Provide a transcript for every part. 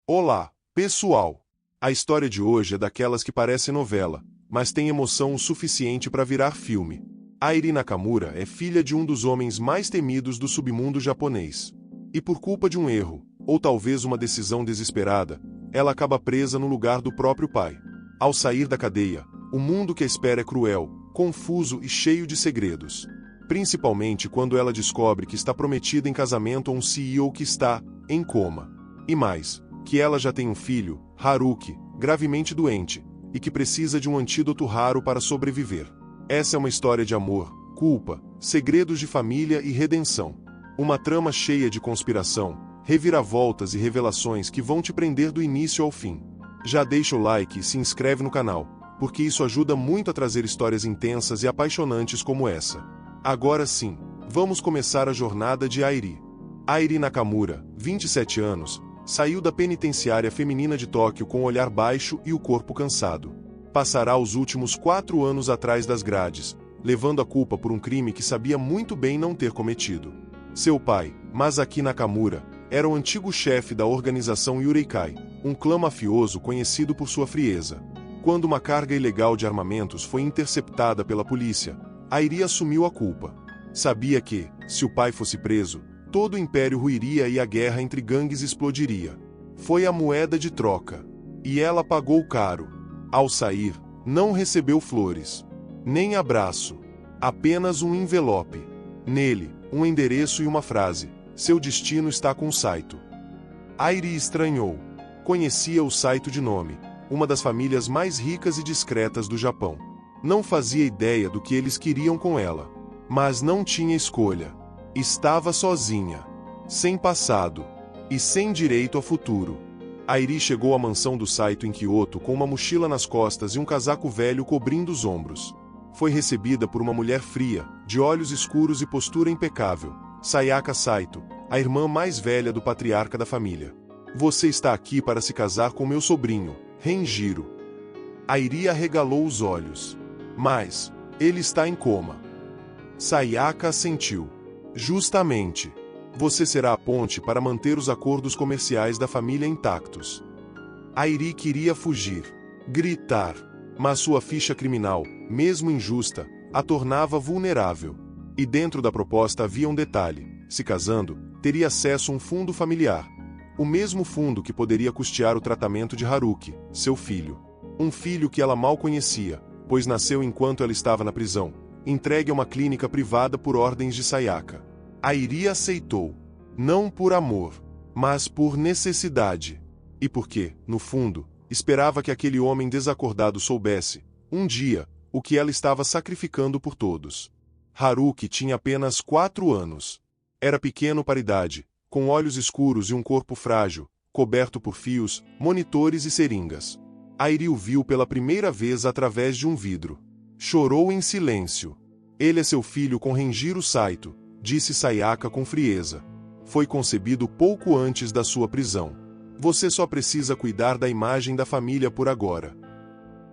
Olá, pessoal! A história de hoje é daquelas que parecem novela, mas tem emoção o suficiente para virar filme. Airi Nakamura é filha de um dos homens mais temidos do submundo japonês. E por culpa de um erro, ou talvez uma decisão desesperada, ela acaba presa no lugar do próprio pai. Ao sair da cadeia, o mundo que a espera é cruel, confuso e cheio de segredos. Principalmente quando ela descobre que está prometida em casamento a um CEO que está em coma. E mais, que ela já tem um filho, Haruki, gravemente doente, e que precisa de um antídoto raro para sobreviver. Essa é uma história de amor, culpa, segredos de família e redenção. Uma trama cheia de conspiração, reviravoltas e revelações que vão te prender do início ao fim. Já deixa o like e se inscreve no canal, porque isso ajuda muito a trazer histórias intensas e apaixonantes como essa. Agora sim, vamos começar a jornada de Airi. Airi Nakamura, 27 anos, saiu da penitenciária feminina de Tóquio com o olhar baixo e o corpo cansado. Passará os últimos 4 anos atrás das grades, levando a culpa por um crime que sabia muito bem não ter cometido. Seu pai, Masaki Nakamura, era o antigo chefe da organização Yureikai, um clã mafioso conhecido por sua frieza. Quando uma carga ilegal de armamentos foi interceptada pela polícia, Airi assumiu a culpa. Sabia que, se o pai fosse preso, todo o império ruiria e a guerra entre gangues explodiria. Foi a moeda de troca. E ela pagou caro. Ao sair, não recebeu flores. Nem abraço. Apenas um envelope. Nele, um endereço e uma frase: seu destino está com Saito. Airi estranhou. Conhecia o Saito de nome, uma das famílias mais ricas e discretas do Japão. Não fazia ideia do que eles queriam com ela. Mas não tinha escolha. Estava sozinha, sem passado e sem direito a futuro. Airi chegou à mansão do Saito em Kyoto com uma mochila nas costas e um casaco velho cobrindo os ombros. Foi recebida por uma mulher fria, de olhos escuros e postura impecável, Sayaka Saito, a irmã mais velha do patriarca da família. Você está aqui para se casar com meu sobrinho, Renjiro. Airi arregalou os olhos. Mas, ele está em coma. Sayaka assentiu. Justamente. Você será a ponte para manter os acordos comerciais da família intactos. Airi queria fugir, gritar, mas sua ficha criminal, mesmo injusta, a tornava vulnerável. E dentro da proposta havia um detalhe: se casando, teria acesso a um fundo familiar. O mesmo fundo que poderia custear o tratamento de Haruki, seu filho. Um filho que ela mal conhecia, pois nasceu enquanto ela estava na prisão, entregue a uma clínica privada por ordens de Sayaka. Airi aceitou, não por amor, mas por necessidade. E porque, no fundo, esperava que aquele homem desacordado soubesse, um dia, o que ela estava sacrificando por todos. Haruki tinha apenas 4 anos. Era pequeno para a idade, com olhos escuros e um corpo frágil, coberto por fios, monitores e seringas. Airi o viu pela primeira vez através de um vidro. Chorou em silêncio. Ele é seu filho com Renjiro Saito, disse Sayaka com frieza. Foi concebido pouco antes da sua prisão. Você só precisa cuidar da imagem da família por agora.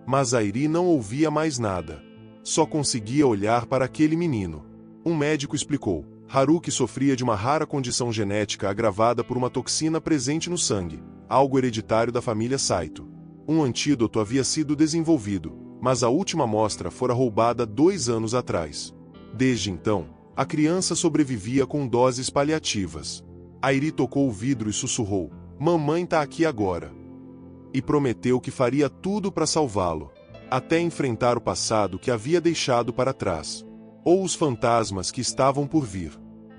Mas Airi não ouvia mais nada. Só conseguia olhar para aquele menino. Um médico explicou. Haruki sofria de uma rara condição genética agravada por uma toxina presente no sangue, algo hereditário da família Saito. Um antídoto havia sido desenvolvido, mas a última amostra fora roubada 2 anos atrás. Desde então, a criança sobrevivia com doses paliativas. Airi tocou o vidro e sussurrou: mamãe tá aqui agora. E prometeu que faria tudo para salvá-lo, até enfrentar o passado que havia deixado para trás, ou os fantasmas que estavam por vir.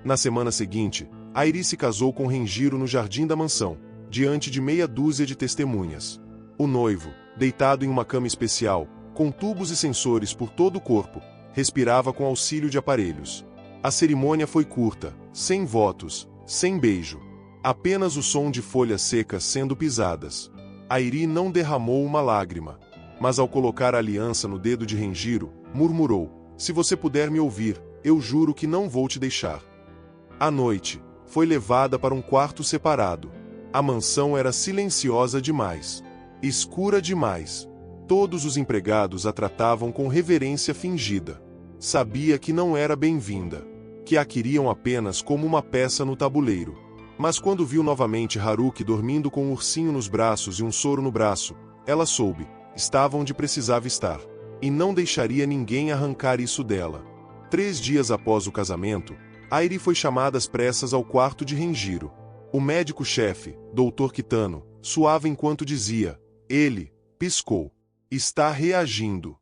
Na semana seguinte, Airi se casou com Renjiro no jardim da mansão, diante de meia dúzia de testemunhas. O noivo, deitado em uma cama especial, com tubos e sensores por todo o corpo, respirava com auxílio de aparelhos. A cerimônia foi curta, sem votos, sem beijo. Apenas o som de folhas secas sendo pisadas. Airi não derramou uma lágrima, mas ao colocar a aliança no dedo de Renjiro, murmurou: se você puder me ouvir, eu juro que não vou te deixar. À noite, foi levada para um quarto separado. A mansão era silenciosa demais. Escura demais. Todos os empregados a tratavam com reverência fingida. Sabia que não era bem-vinda, que a queriam apenas como uma peça no tabuleiro. Mas quando viu novamente Haruki dormindo com um ursinho nos braços e um soro no braço, ela soube, estava onde precisava estar. E não deixaria ninguém arrancar isso dela. 3 dias após o casamento, Airi foi chamada às pressas ao quarto de Renjiro. O médico-chefe, Dr. Kitano, suava enquanto dizia, ele, piscou. Está reagindo.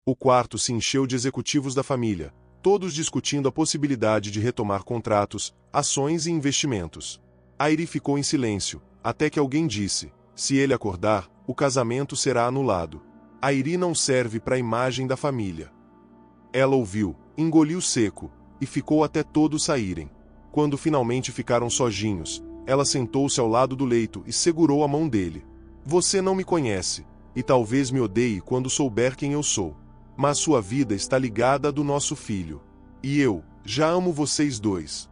O quarto se encheu de executivos da família, todos discutindo a possibilidade de retomar contratos, ações e investimentos. Airi ficou em silêncio, até que alguém disse, se ele acordar, o casamento será anulado. Airi não serve para a imagem da família. Ela ouviu, engoliu seco, e ficou até todos saírem. Quando finalmente ficaram sozinhos, ela sentou-se ao lado do leito e segurou a mão dele. Você não me conhece, e talvez me odeie quando souber quem eu sou. Mas sua vida está ligada à do nosso filho. E eu, já amo vocês dois.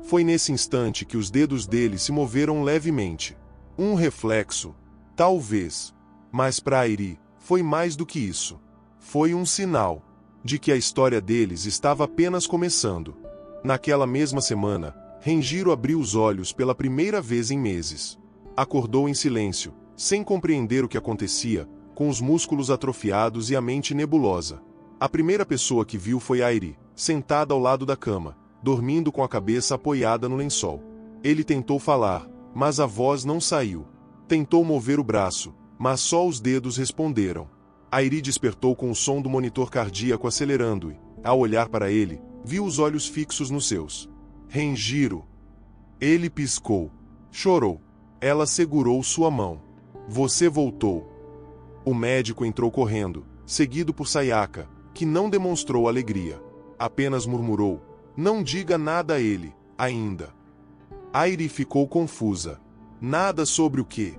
Foi nesse instante que os dedos dele se moveram levemente. Um reflexo, talvez. Mas para Airi, foi mais do que isso. Foi um sinal de que a história deles estava apenas começando. Naquela mesma semana, Renjiro abriu os olhos pela primeira vez em meses. Acordou em silêncio, sem compreender o que acontecia, com os músculos atrofiados e a mente nebulosa. A primeira pessoa que viu foi Airi, sentada ao lado da cama, dormindo com a cabeça apoiada no lençol. Ele tentou falar, mas a voz não saiu. Tentou mover o braço, mas só os dedos responderam. Airi despertou com o som do monitor cardíaco acelerando e, ao olhar para ele, viu os olhos fixos nos seus. Renjiro. Ele piscou. Chorou. Ela segurou sua mão. Você voltou. O médico entrou correndo, seguido por Sayaka, que não demonstrou alegria. Apenas murmurou, não diga nada a ele, ainda. Airi ficou confusa. Nada sobre o quê?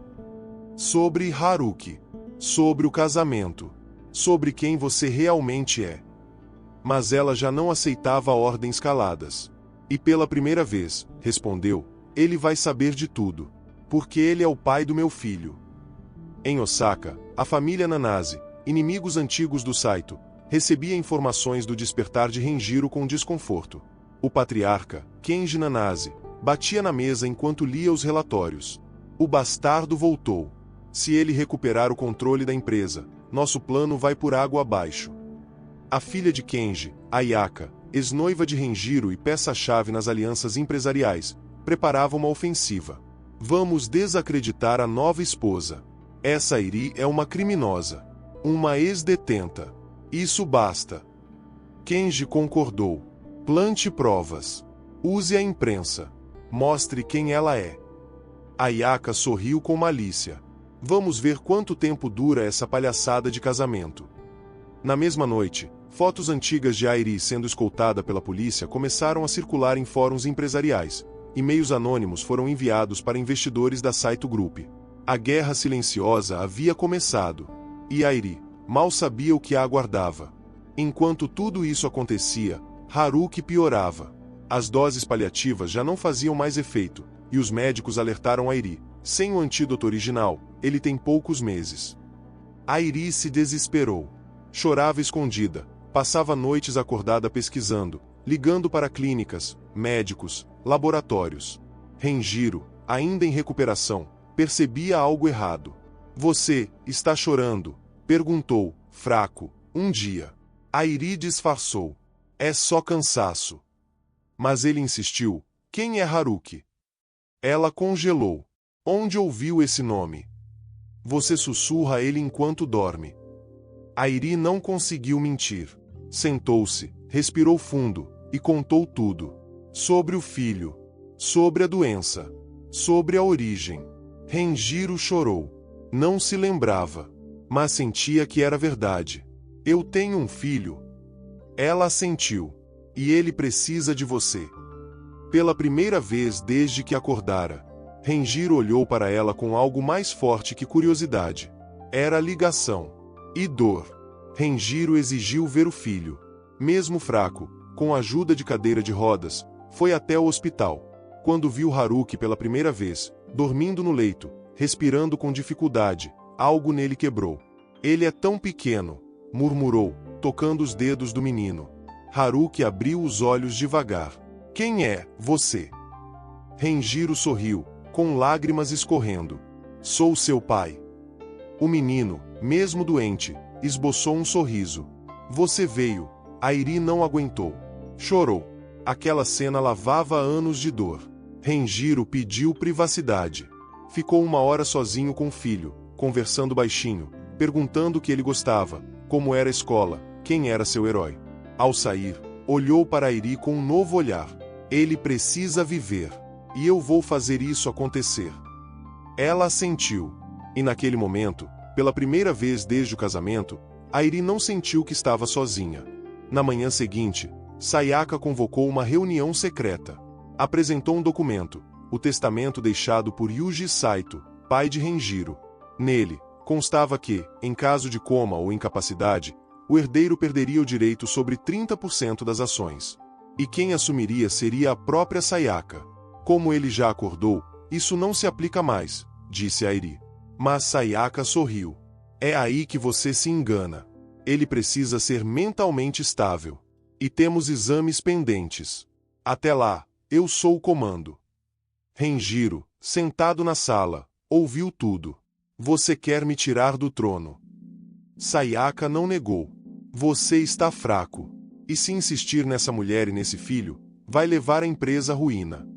Sobre Haruki. Sobre o casamento. Sobre quem você realmente é. Mas ela já não aceitava ordens caladas. E pela primeira vez, respondeu, ele vai saber de tudo. Porque ele é o pai do meu filho. Em Osaka, a família Nanase, inimigos antigos do Saito, recebia informações do despertar de Renjiro com desconforto. O patriarca, Kenji Nanase, batia na mesa enquanto lia os relatórios. O bastardo voltou. Se ele recuperar o controle da empresa, nosso plano vai por água abaixo. A filha de Kenji, Ayaka, ex-noiva de Renjiro e peça-chave nas alianças empresariais, preparava uma ofensiva. Vamos desacreditar a nova esposa. Essa Airi é uma criminosa. Uma ex-detenta. Isso basta. Kenji concordou. Plante provas. Use a imprensa. Mostre quem ela é. Ayaka sorriu com malícia. Vamos ver quanto tempo dura essa palhaçada de casamento. Na mesma noite, fotos antigas de Airi sendo escoltada pela polícia começaram a circular em fóruns empresariais. E-mails anônimos foram enviados para investidores da Saito Group. A guerra silenciosa havia começado. E Airi mal sabia o que a aguardava. Enquanto tudo isso acontecia, Haruki piorava. As doses paliativas já não faziam mais efeito, e os médicos alertaram Airi. Sem o antídoto original, ele tem poucos meses. Airi se desesperou. Chorava escondida, passava noites acordada pesquisando, ligando para clínicas, médicos, laboratórios. Renjiro, ainda em recuperação, percebia algo errado. Você está chorando? Perguntou, fraco, um dia. Airi disfarçou. É só cansaço. Mas ele insistiu. Quem é Haruki? Ela congelou. Onde ouviu esse nome? Você sussurra a ele enquanto dorme. Airi não conseguiu mentir. Sentou-se, respirou fundo, e contou tudo. Sobre o filho. Sobre a doença. Sobre a origem. Renjiro chorou. Não se lembrava. Mas sentia que era verdade. Eu tenho um filho. Ela assentiu. E ele precisa de você. Pela primeira vez desde que acordara, Renjiro olhou para ela com algo mais forte que curiosidade. Era ligação. E dor. Renjiro exigiu ver o filho. Mesmo fraco, com a ajuda de cadeira de rodas, foi até o hospital. Quando viu Haruki pela primeira vez, dormindo no leito, respirando com dificuldade, algo nele quebrou. Ele é tão pequeno, murmurou, tocando os dedos do menino. Haruki abriu os olhos devagar. Quem é você? Renjiro sorriu, com lágrimas escorrendo. Sou seu pai. O menino, mesmo doente, esboçou um sorriso. Você veio. Airi não aguentou. Chorou. Aquela cena lavava anos de dor. Renjiro pediu privacidade. Ficou 1 hora sozinho com o filho, conversando baixinho, perguntando o que ele gostava, como era a escola, quem era seu herói. Ao sair, olhou para Airi com um novo olhar. Ele precisa viver. E eu vou fazer isso acontecer. Ela assentiu. E naquele momento, pela primeira vez desde o casamento, Airi não sentiu que estava sozinha. Na manhã seguinte, Sayaka convocou uma reunião secreta. Apresentou um documento, o testamento deixado por Yuji Saito, pai de Renjiro. Nele, constava que, em caso de coma ou incapacidade, o herdeiro perderia o direito sobre 30% das ações. E quem assumiria seria a própria Sayaka. Como ele já acordou, isso não se aplica mais, disse Airi. Mas Sayaka sorriu. É aí que você se engana. Ele precisa ser mentalmente estável. E temos exames pendentes. Até lá, eu sou o comando. Renjiro, sentado na sala, ouviu tudo. Você quer me tirar do trono? Sayaka não negou. Você está fraco. E se insistir nessa mulher e nesse filho, vai levar a empresa à ruína.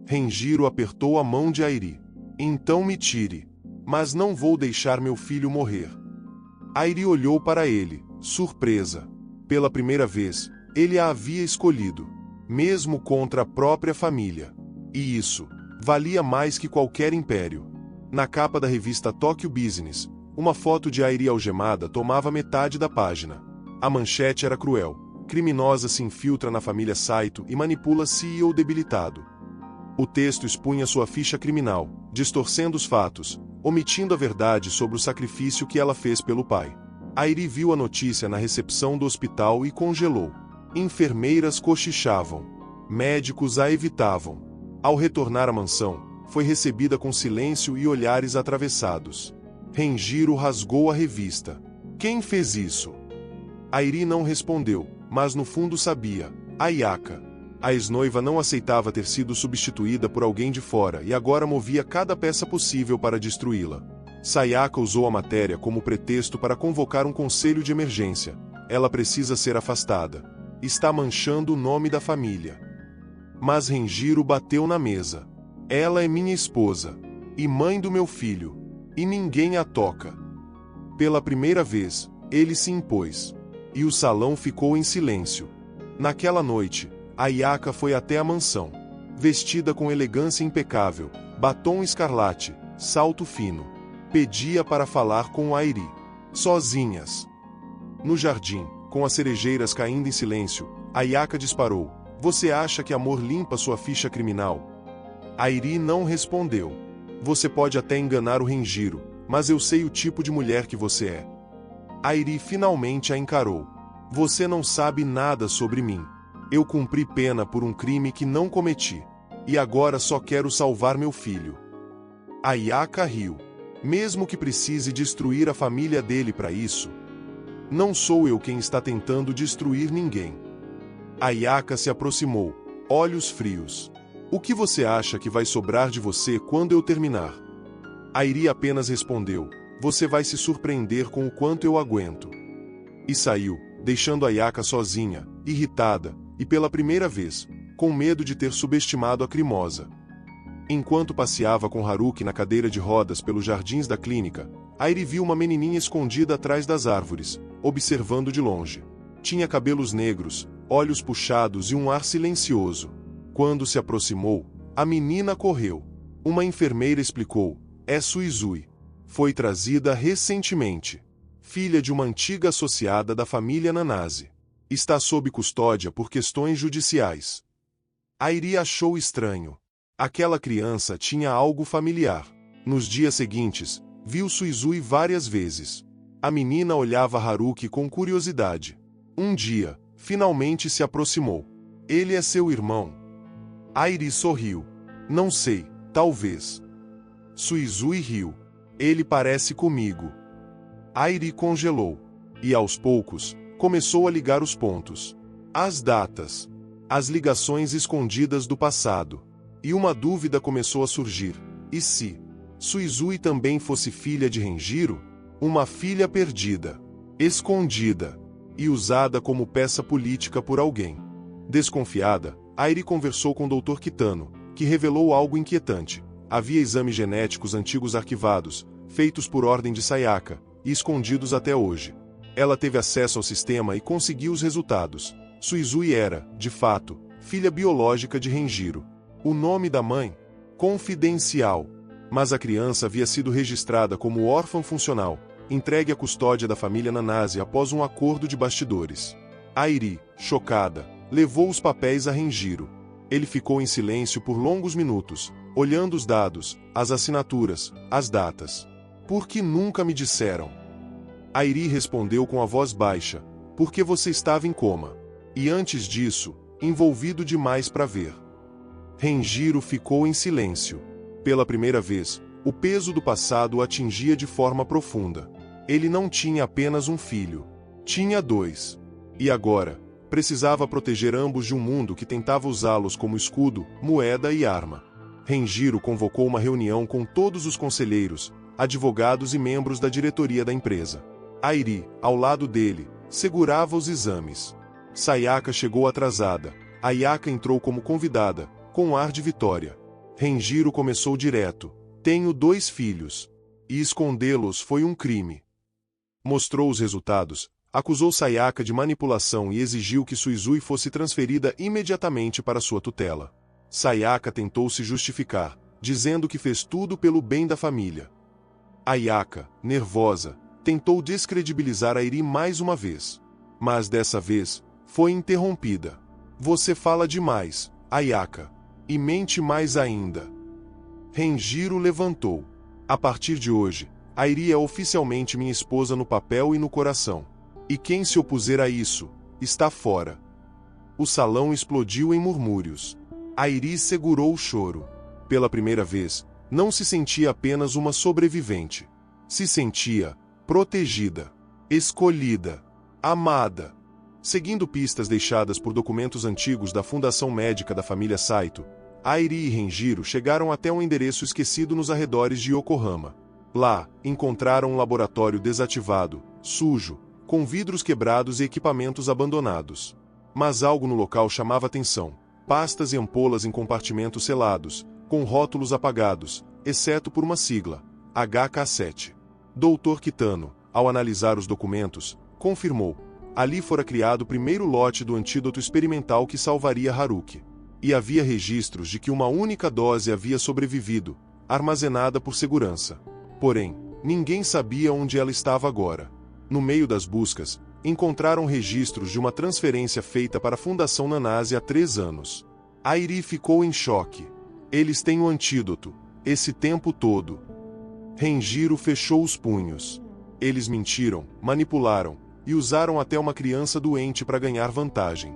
Renjiro apertou a mão de Airi. Então me tire. Mas não vou deixar meu filho morrer. Airi olhou para ele, surpresa. Pela primeira vez, ele a havia escolhido, mesmo contra a própria família. E isso valia mais que qualquer império. Na capa da revista Tokyo Business, uma foto de Airi algemada tomava metade da página. A manchete era cruel. Criminosa se infiltra na família Saito e manipula CEO debilitado. O texto expunha sua ficha criminal, distorcendo os fatos, omitindo a verdade sobre o sacrifício que ela fez pelo pai. Airi viu a notícia na recepção do hospital e congelou. Enfermeiras cochichavam. Médicos a evitavam. Ao retornar à mansão, foi recebida com silêncio e olhares atravessados. Renjiro rasgou a revista. Quem fez isso? Airi não respondeu, mas no fundo sabia. Ayaka. A ex-noiva não aceitava ter sido substituída por alguém de fora e agora movia cada peça possível para destruí-la. Sayaka usou a matéria como pretexto para convocar um conselho de emergência. Ela precisa ser afastada. Está manchando o nome da família. Mas Renjiro bateu na mesa. Ela é minha esposa. E mãe do meu filho. E ninguém a toca. Pela primeira vez, ele se impôs. E o salão ficou em silêncio. Naquela noite, Ayaka foi até a mansão. Vestida com elegância impecável, batom escarlate, salto fino. Pedia para falar com Airi. Sozinhas. No jardim, com as cerejeiras caindo em silêncio, Ayaka disparou. Você acha que amor limpa sua ficha criminal? Airi não respondeu. Você pode até enganar o Renjiro, mas eu sei o tipo de mulher que você é. Airi finalmente a encarou. Você não sabe nada sobre mim. Eu cumpri pena por um crime que não cometi. E agora só quero salvar meu filho. Ayaka riu. Mesmo que precise destruir a família dele para isso. Não sou eu quem está tentando destruir ninguém. Ayaka se aproximou, olhos frios. O que você acha que vai sobrar de você quando eu terminar? Airi apenas respondeu. Você vai se surpreender com o quanto eu aguento. E saiu, deixando Ayaka sozinha, irritada, e pela primeira vez, com medo de ter subestimado a Crimosa. Enquanto passeava com Haruki na cadeira de rodas pelos jardins da clínica, Airi viu uma menininha escondida atrás das árvores, observando de longe. Tinha cabelos negros, olhos puxados e um ar silencioso. Quando se aproximou, a menina correu. Uma enfermeira explicou, é Suizui. Foi trazida recentemente. Filha de uma antiga associada da família Nanase. Está sob custódia por questões judiciais. Airi achou estranho. Aquela criança tinha algo familiar. Nos dias seguintes, viu Suizui várias vezes. A menina olhava Haruki com curiosidade. Um dia, finalmente se aproximou. Ele é seu irmão? Airi sorriu. Não sei, talvez. Suizui riu. Ele parece comigo. Airi congelou. E aos poucos, começou a ligar os pontos. As datas. As ligações escondidas do passado. E uma dúvida começou a surgir. E se Suizui também fosse filha de Renjiro? Uma filha perdida, escondida e usada como peça política por alguém. Desconfiada, Airi conversou com o Dr. Kitano, que revelou algo inquietante. Havia exames genéticos antigos arquivados, feitos por ordem de Sayaka, e escondidos até hoje. Ela teve acesso ao sistema e conseguiu os resultados. Suizui era, de fato, filha biológica de Renjiro. O nome da mãe? Confidencial. Mas a criança havia sido registrada como órfã funcional, entregue à custódia da família Nanase após um acordo de bastidores. Airi, chocada, levou os papéis a Renjiro. Ele ficou em silêncio por longos minutos, olhando os dados, as assinaturas, as datas. Por que nunca me disseram? Airi respondeu com a voz baixa, porque você estava em coma. E antes disso, envolvido demais para ver. Renjiro ficou em silêncio. Pela primeira vez, o peso do passado o atingia de forma profunda. Ele não tinha apenas um filho. Tinha dois. E agora, precisava proteger ambos de um mundo que tentava usá-los como escudo, moeda e arma. Renjiro convocou uma reunião com todos os conselheiros, advogados e membros da diretoria da empresa. Airi, ao lado dele, segurava os exames. Sayaka chegou atrasada. Ayaka entrou como convidada, com um ar de vitória. Renjiro começou direto. Tenho 2 filhos. E escondê-los foi um crime. Mostrou os resultados, acusou Sayaka de manipulação e exigiu que Suizui fosse transferida imediatamente para sua tutela. Sayaka tentou se justificar, dizendo que fez tudo pelo bem da família. Ayaka, nervosa, tentou descredibilizar Airi mais uma vez. Mas dessa vez, foi interrompida. Você fala demais, Ayaka. E mente mais ainda. Renjiro levantou. A partir de hoje, Airi é oficialmente minha esposa no papel e no coração. E quem se opuser a isso, está fora. O salão explodiu em murmúrios. Airi segurou o choro. Pela primeira vez, não se sentia apenas uma sobrevivente. Se sentia protegida, escolhida, amada. Seguindo pistas deixadas por documentos antigos da Fundação Médica da família Saito, Airi e Renjiro chegaram até um endereço esquecido nos arredores de Yokohama. Lá, encontraram um laboratório desativado, sujo, com vidros quebrados e equipamentos abandonados. Mas algo no local chamava atenção. Pastas e ampolas em compartimentos selados, com rótulos apagados, exceto por uma sigla, HK7. Dr. Kitano, ao analisar os documentos, confirmou. Ali fora criado o primeiro lote do antídoto experimental que salvaria Haruki. E havia registros de que uma única dose havia sobrevivido, armazenada por segurança. Porém, ninguém sabia onde ela estava agora. No meio das buscas, encontraram registros de uma transferência feita para a Fundação Nanase há 3 anos. Airi ficou em choque. Eles têm o antídoto, esse tempo todo. Renjiro fechou os punhos. Eles mentiram, manipularam, e usaram até uma criança doente para ganhar vantagem.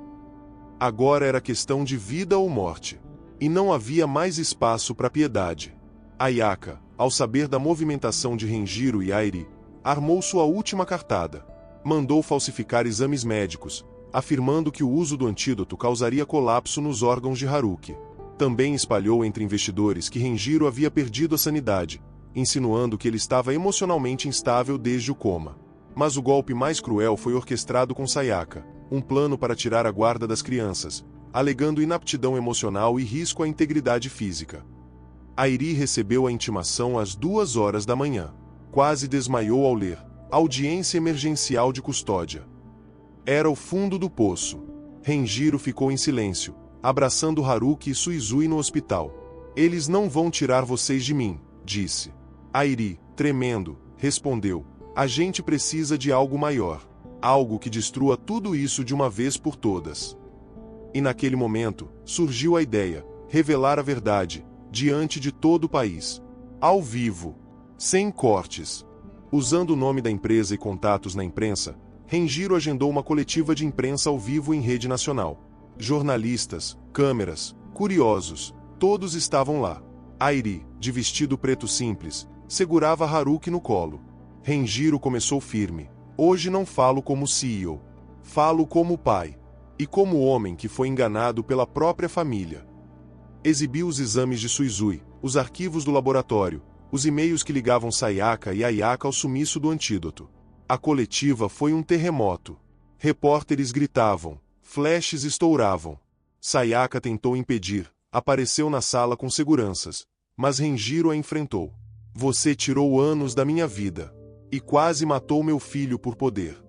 Agora era questão de vida ou morte. E não havia mais espaço para piedade. Ayaka, ao saber da movimentação de Renjiro e Airi, armou sua última cartada. Mandou falsificar exames médicos, afirmando que o uso do antídoto causaria colapso nos órgãos de Haruki. Também espalhou entre investidores que Renjiro havia perdido a sanidade, insinuando que ele estava emocionalmente instável desde o coma. Mas o golpe mais cruel foi orquestrado com Sayaka, um plano para tirar a guarda das crianças, alegando inaptidão emocional e risco à integridade física. Airi recebeu a intimação às 2 horas da manhã. Quase desmaiou ao ler. Audiência emergencial de custódia. Era o fundo do poço. Renjiro ficou em silêncio, abraçando Haruki e Suizui no hospital. Eles não vão tirar vocês de mim, disse. Airi, tremendo, respondeu. A gente precisa de algo maior. Algo que destrua tudo isso de uma vez por todas. E naquele momento, surgiu a ideia, revelar a verdade, diante de todo o país. Ao vivo. Sem cortes. Usando o nome da empresa e contatos na imprensa, Renjiro agendou uma coletiva de imprensa ao vivo em rede nacional. Jornalistas, câmeras, curiosos, todos estavam lá. Airi, de vestido preto simples, segurava Haruki no colo. Renjiro começou firme. Hoje não falo como CEO. Falo como pai. E como homem que foi enganado pela própria família. Exibiu os exames de Suizui, os arquivos do laboratório, os e-mails que ligavam Sayaka e Ayaka ao sumiço do antídoto. A coletiva foi um terremoto. Repórteres gritavam, flashes estouravam. Sayaka tentou impedir, apareceu na sala com seguranças, mas Renjiro a enfrentou. Você tirou anos da minha vida. E quase matou meu filho por poder.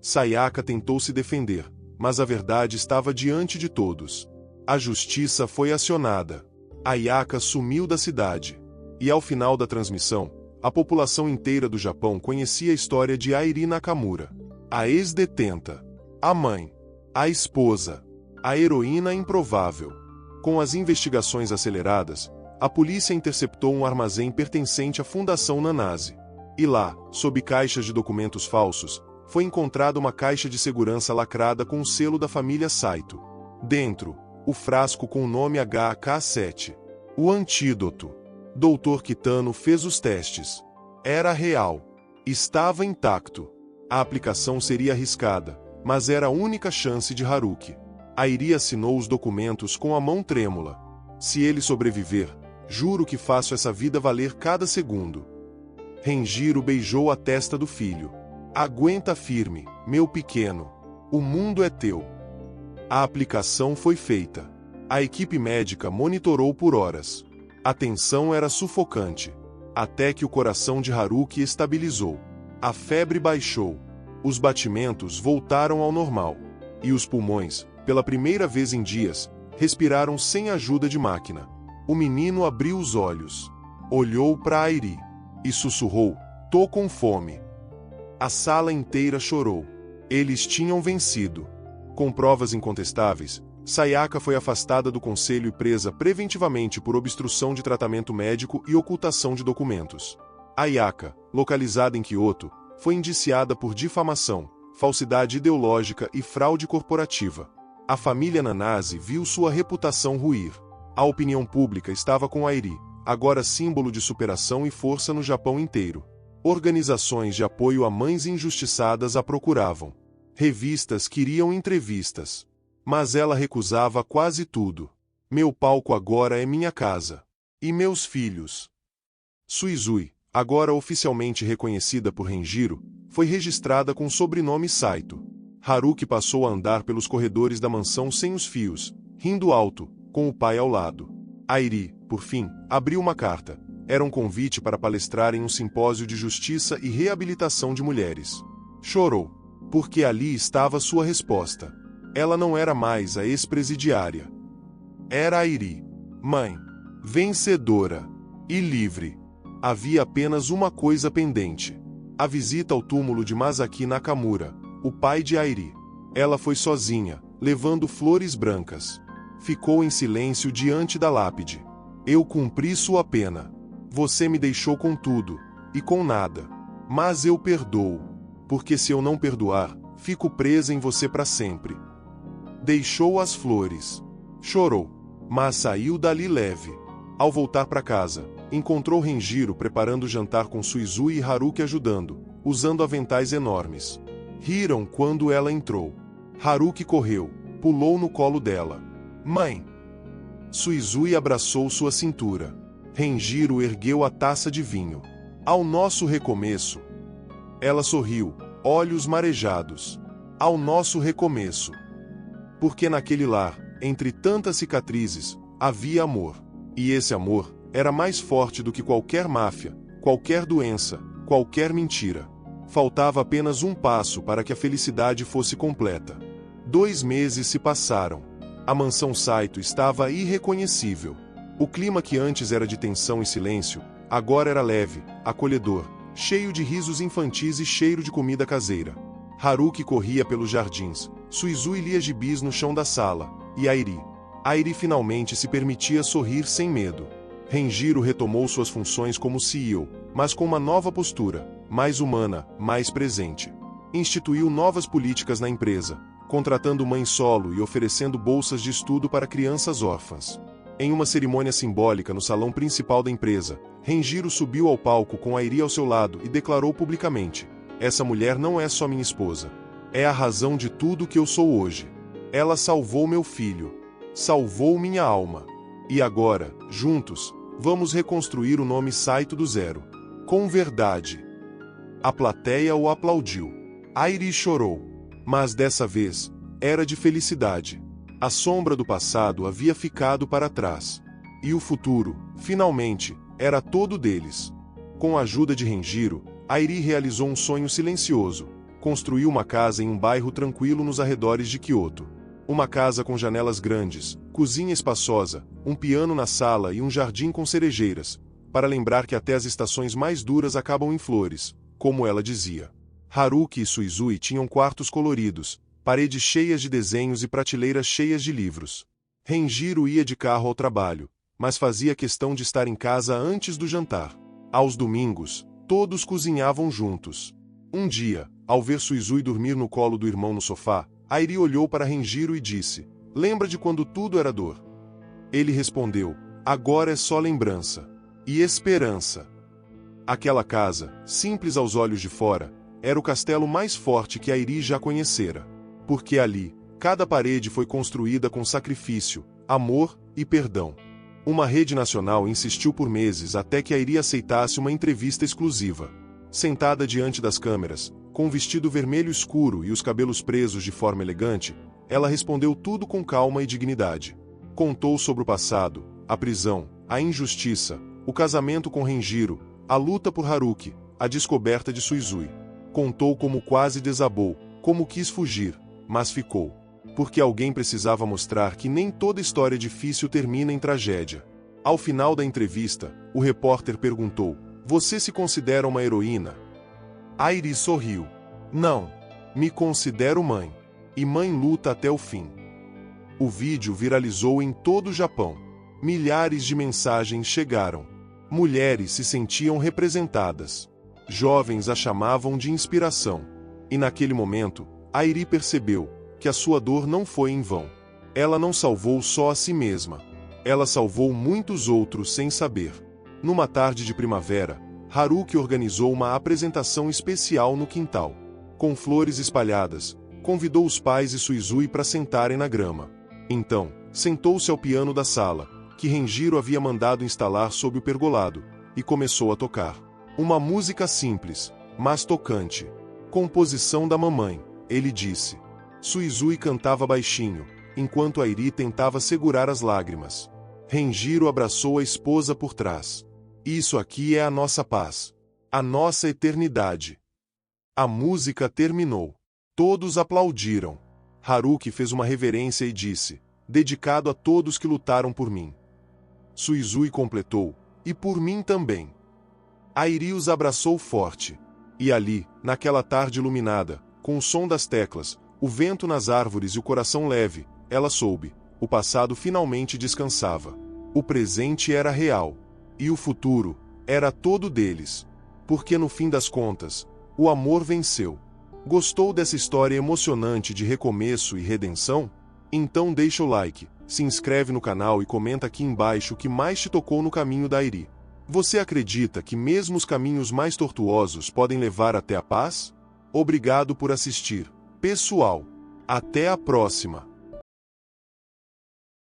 Sayaka tentou se defender, mas a verdade estava diante de todos. A justiça foi acionada. Ayaka sumiu da cidade. E ao final da transmissão, a população inteira do Japão conhecia a história de Airi Nakamura. A ex-detenta. A mãe. A esposa. A heroína improvável. Com as investigações aceleradas, a polícia interceptou um armazém pertencente à Fundação Nanase. E lá, sob caixas de documentos falsos, foi encontrada uma caixa de segurança lacrada com o selo da família Saito. Dentro, o frasco com o nome HK7. O antídoto. Dr. Kitano fez os testes. Era real. Estava intacto. A aplicação seria arriscada, mas era a única chance de Haruki. Airi assinou os documentos com a mão trêmula. Se ele sobreviver, juro que faço essa vida valer cada segundo. Renjiro beijou a testa do filho. Aguenta firme, meu pequeno. O mundo é teu. A aplicação foi feita. A equipe médica monitorou por horas. A tensão era sufocante. Até que o coração de Haruki estabilizou. A febre baixou. Os batimentos voltaram ao normal. E os pulmões, pela primeira vez em dias, respiraram sem ajuda de máquina. O menino abriu os olhos. Olhou para Airi. E sussurrou, tô com fome. A sala inteira chorou. Eles tinham vencido. Com provas incontestáveis, Sayaka foi afastada do conselho e presa preventivamente por obstrução de tratamento médico e ocultação de documentos. Ayaka, localizada em Kyoto, foi indiciada por difamação, falsidade ideológica e fraude corporativa. A família Nanase viu sua reputação ruir. A opinião pública estava com Airi, agora símbolo de superação e força no Japão inteiro. Organizações de apoio a mães injustiçadas a procuravam. Revistas queriam entrevistas. Mas ela recusava quase tudo. Meu palco agora é minha casa. E meus filhos. Suizui, agora oficialmente reconhecida por Renjiro, foi registrada com o sobrenome Saito. Haruki passou a andar pelos corredores da mansão sem os fios, rindo alto, com o pai ao lado. Airi, por fim, abriu uma carta. Era um convite para palestrar em um simpósio de justiça e reabilitação de mulheres. Chorou, porque ali estava sua resposta. Ela não era mais a ex-presidiária. Era Airi, mãe, vencedora e livre. Havia apenas uma coisa pendente: a visita ao túmulo de Masaki Nakamura, o pai de Airi. Ela foi sozinha, levando flores brancas. Ficou em silêncio diante da lápide. Eu cumpri sua pena. Você me deixou com tudo, e com nada. Mas eu perdoo, porque se eu não perdoar, fico presa em você para sempre. Deixou as flores. Chorou, mas saiu dali leve. Ao voltar para casa, encontrou Renjiro preparando o jantar com Suizui e Haruki ajudando, usando aventais enormes. Riram quando ela entrou. Haruki correu, pulou no colo dela. Mãe! Suizui abraçou sua cintura. Renjiro ergueu a taça de vinho. Ao nosso recomeço. Ela sorriu, olhos marejados. Ao nosso recomeço. Porque naquele lar, entre tantas cicatrizes, havia amor. E esse amor era mais forte do que qualquer máfia, qualquer doença, qualquer mentira. Faltava apenas um passo para que a felicidade fosse completa. 2 meses se passaram. A mansão Saito estava irreconhecível. O clima que antes era de tensão e silêncio, agora era leve, acolhedor, cheio de risos infantis e cheiro de comida caseira. Haruki corria pelos jardins, Suizui lia gibis no chão da sala, e Airi finalmente se permitia sorrir sem medo. Renjiro retomou suas funções como CEO, mas com uma nova postura, mais humana, mais presente. Instituiu novas políticas na empresa, contratando mães solo e oferecendo bolsas de estudo para crianças órfãs. Em uma cerimônia simbólica no salão principal da empresa, Renjiro subiu ao palco com Airi ao seu lado e declarou publicamente: essa mulher não é só minha esposa. É a razão de tudo que eu sou hoje. Ela salvou meu filho. Salvou minha alma. E agora, juntos, vamos reconstruir o nome Saito do zero. Com verdade. A plateia o aplaudiu. Airi chorou. Mas dessa vez, era de felicidade. A sombra do passado havia ficado para trás. E o futuro, finalmente, era todo deles. Com a ajuda de Renjiro, Airi realizou um sonho silencioso. Construiu uma casa em um bairro tranquilo nos arredores de Kyoto. Uma casa com janelas grandes, cozinha espaçosa, um piano na sala e um jardim com cerejeiras, para lembrar que até as estações mais duras acabam em flores, como ela dizia. Haruki e Suizui tinham quartos coloridos, paredes cheias de desenhos e prateleiras cheias de livros. Renjiro ia de carro ao trabalho, mas fazia questão de estar em casa antes do jantar. Aos domingos, todos cozinhavam juntos. Um dia, ao ver Suizui dormir no colo do irmão no sofá, Airi olhou para Renjiro e disse: "Lembra de quando tudo era dor?" Ele respondeu: "Agora é só lembrança. E esperança." Aquela casa, simples aos olhos de fora, era o castelo mais forte que Airi já conhecera. Porque ali, cada parede foi construída com sacrifício, amor e perdão. Uma rede nacional insistiu por meses até que Airi aceitasse uma entrevista exclusiva. Sentada diante das câmeras, com um vestido vermelho escuro e os cabelos presos de forma elegante, ela respondeu tudo com calma e dignidade. Contou sobre o passado, a prisão, a injustiça, o casamento com Renjiro, a luta por Haruki, a descoberta de Suizui. Contou como quase desabou, como quis fugir, mas ficou. Porque alguém precisava mostrar que nem toda história difícil termina em tragédia. Ao final da entrevista, o repórter perguntou: "Você se considera uma heroína?" Airi sorriu. "Não. Me considero mãe. E mãe luta até o fim." O vídeo viralizou em todo o Japão. Milhares de mensagens chegaram. Mulheres se sentiam representadas. Jovens a chamavam de inspiração. E naquele momento, Airi percebeu que a sua dor não foi em vão. Ela não salvou só a si mesma. Ela salvou muitos outros sem saber. Numa tarde de primavera, Haruki organizou uma apresentação especial no quintal. Com flores espalhadas, convidou os pais e Suizui para sentarem na grama. Então, sentou-se ao piano da sala, que Renjiro havia mandado instalar sob o pergolado, e começou a tocar. Uma música simples, mas tocante. "Composição da mamãe", ele disse. Suizui cantava baixinho, enquanto Airi tentava segurar as lágrimas. Renjiro abraçou a esposa por trás. "Isso aqui é a nossa paz. A nossa eternidade." A música terminou. Todos aplaudiram. Haruki fez uma reverência e disse: "Dedicado a todos que lutaram por mim." Suizui completou: "E por mim também." Airi os abraçou forte. E ali, naquela tarde iluminada, com o som das teclas, o vento nas árvores e o coração leve, ela soube: o passado finalmente descansava. O presente era real. E o futuro era todo deles. Porque no fim das contas, o amor venceu. Gostou dessa história emocionante de recomeço e redenção? Então deixa o like, se inscreve no canal e comenta aqui embaixo o que mais te tocou no caminho da Airi. Você acredita que mesmo os caminhos mais tortuosos podem levar até a paz? Obrigado por assistir, pessoal. Até a próxima!